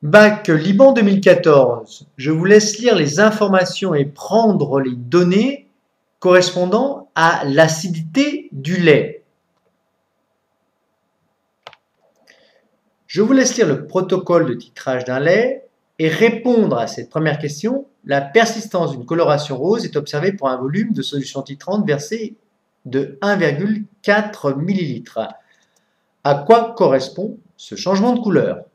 Bac Liban 2014, je vous laisse lire les informations et prendre les données correspondant à l'acidité du lait. Je vous laisse lire le protocole de titrage d'un lait et répondre à cette première question. La persistance d'une coloration rose est observée pour un volume de solution titrante versé de 1,4 ml. À quoi correspond ce changement de couleur?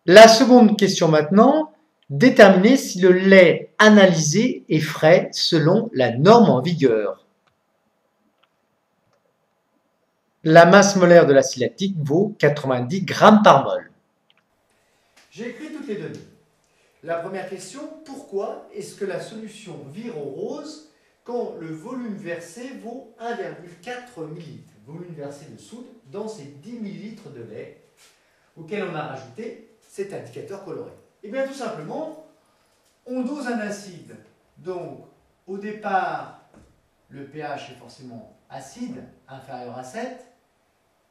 La seconde question maintenant, déterminer si le lait analysé est frais selon la norme en vigueur. La masse molaire de l'acide lactique vaut 90 g par mol. J'ai écrit toutes les données. La première question, pourquoi est-ce que la solution vire au rose quand le volume versé vaut 1,4 ml? Volume versé de soude dans ces 10 ml de lait auquel on a rajouté cet indicateur coloré. Et bien tout simplement, on dose un acide. Donc au départ, le pH est forcément acide, inférieur à 7.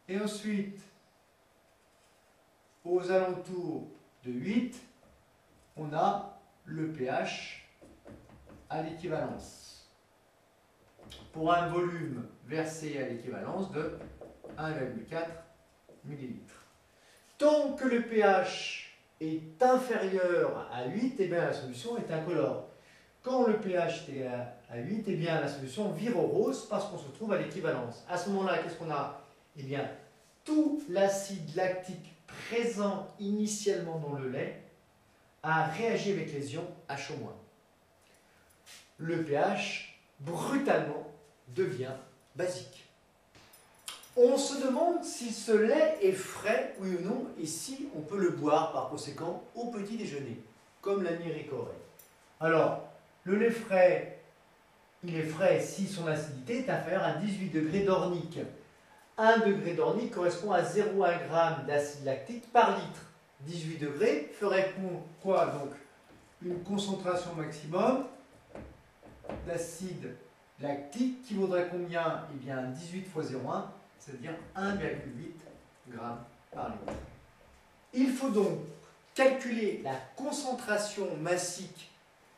Et ensuite, aux alentours de 8, on a le pH à l'équivalence. Pour un volume versé à l'équivalence de 1,4 ml. Tant que le pH est inférieur à 8, eh bien, la solution est incolore. Quand le pH est à 8, eh bien, la solution vire au rose parce qu'on se trouve à l'équivalence. À ce moment-là, qu'est-ce qu'on a? Eh bien, tout l'acide lactique présent initialement dans le lait a réagi avec les ions HO-. Le pH, brutalement, devient basique. On se demande si ce lait est frais, oui ou non, et si on peut le boire par conséquent au petit déjeuner, comme l'a mis Ricoré. Alors, le lait frais, il est frais si son acidité est inférieure à 18 degrés d'ornique. 1 degré d'ornique correspond à 0,1 g d'acide lactique par litre. 18 degrés ferait quoi donc? Une concentration maximum d'acide lactique qui vaudrait combien? Eh bien 18 fois 0,1, c'est-à-dire 1,8 g par litre. Il faut donc calculer la concentration massique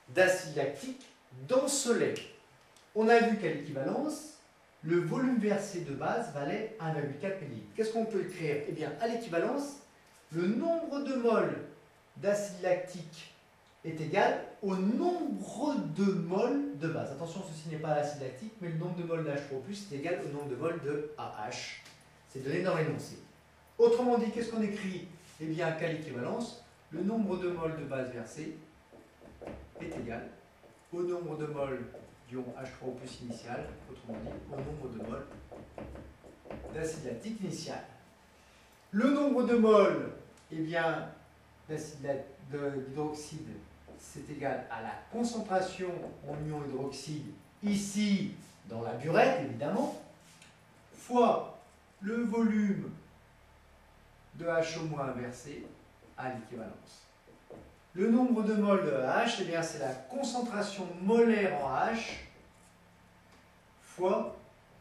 d'acide lactique dans ce lait. On a vu qu'à l'équivalence, le volume versé de base valait 1,4 ml. Qu'est-ce qu'on peut écrire? Eh bien, à l'équivalence, le nombre de moles d'acide lactique est égal au nombre de moles de base. Attention, ceci n'est pas l'acide lactique, mais le nombre de moles d'H3+, est égal au nombre de moles de AH. C'est donné dans l'énoncé. Autrement dit, qu'est-ce qu'on écrit? Eh bien, qu'à l'équivalence, le nombre de moles de base versé est égal au nombre de moles d'ion H3O+ initial, autrement dit, au nombre de moles d'acide lactique initial. Le nombre de moles, eh bien, d'hydroxyde, c'est égal à la concentration en ion hydroxyde, ici, dans la burette, évidemment, fois le volume de HO- versé à l'équivalence. Le nombre de moles de H, eh bien, c'est la concentration molaire en H fois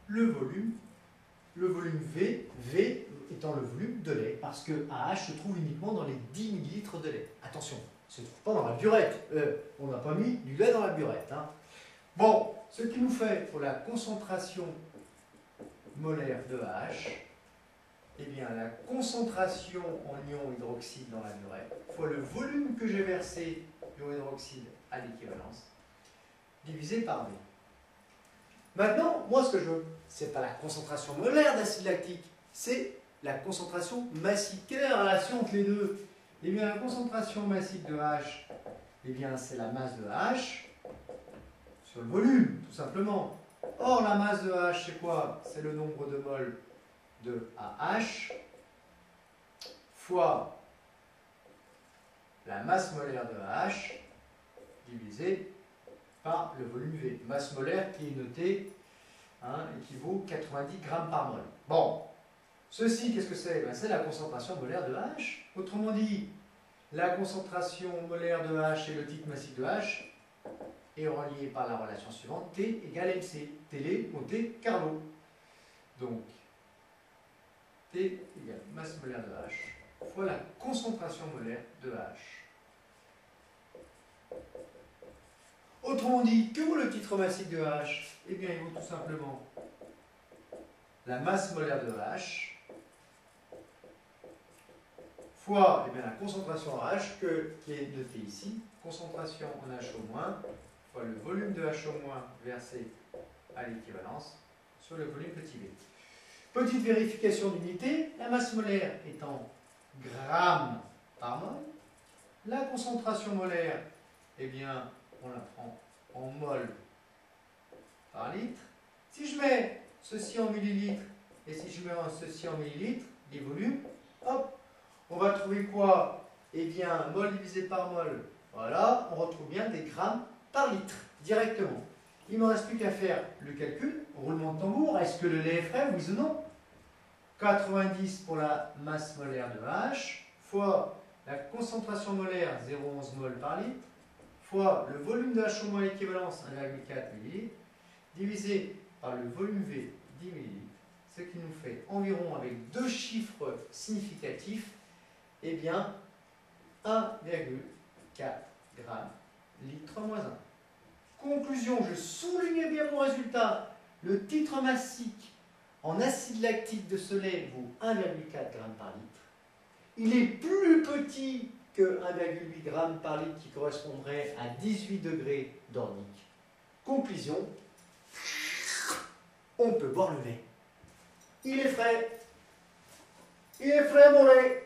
le volume V, V étant le volume de lait, parce que AH se trouve uniquement dans les 10 ml de lait. Attention, il ne se trouve pas dans la burette. On n'a pas mis du lait dans la burette. Hein. Bon, ce qui nous fait pour la concentration molaire de AH, eh bien, la concentration en ion hydroxyde dans la burette fois le volume que j'ai versé d'ion hydroxyde à l'équivalence, divisé par V. Maintenant, moi, ce que je veux, ce n'est pas la concentration molaire d'acide lactique, c'est la concentration massique. Quelle est la relation entre les deux? Eh bien, la concentration massique de H, eh bien, c'est la masse de H sur le volume, tout simplement. Or, la masse de H, c'est quoi? C'est le nombre de moles de AH fois la masse molaire de AH divisé par le volume V. Masse molaire qui est notée et qui vaut 90 g par mol. Bon, ceci, qu'est-ce que c'est? Ben, c'est la concentration molaire de H. Autrement dit, la concentration molaire de H et le titre massif de H est relié par la relation suivante, T égale MC. Télé ou T Carlo. Donc, T égale masse molaire de H fois la concentration molaire de H. Autrement dit, que vaut le titre massique de H? Eh bien, il vaut tout simplement la masse molaire de H fois la concentration en H qui est notée ici, concentration en HO- fois le volume de HO- versé à l'équivalence sur le volume petit v. Petite vérification d'unité, la masse molaire est en grammes par mol. La concentration molaire, eh bien, on la prend en mol par litre. Si je mets ceci en millilitres et si je mets ceci en millilitres, les volumes, hop, on va trouver quoi? Eh bien, mol divisé par mol, voilà, on retrouve bien des grammes par litre, directement. Il ne me reste plus qu'à faire le calcul, roulement de tambour, est-ce que le lait est frais, oui ou non? 90 pour la masse molaire de H, fois la concentration molaire, 0,11 mol par litre, fois le volume de HO- à l'équivalence, 1,4 ml, divisé par le volume V, 10 ml, ce qui nous fait environ, avec deux chiffres significatifs, eh bien, 1,4 g litre moins 1. Conclusion, je souligne bien mon résultat. Le titre massique en acide lactique de ce lait vaut 1,4 g par litre. Il est plus petit que 1,8 g par litre qui correspondrait à 18 degrés d'ornique. Conclusion, on peut boire le lait. Il est frais. Il est frais mon lait.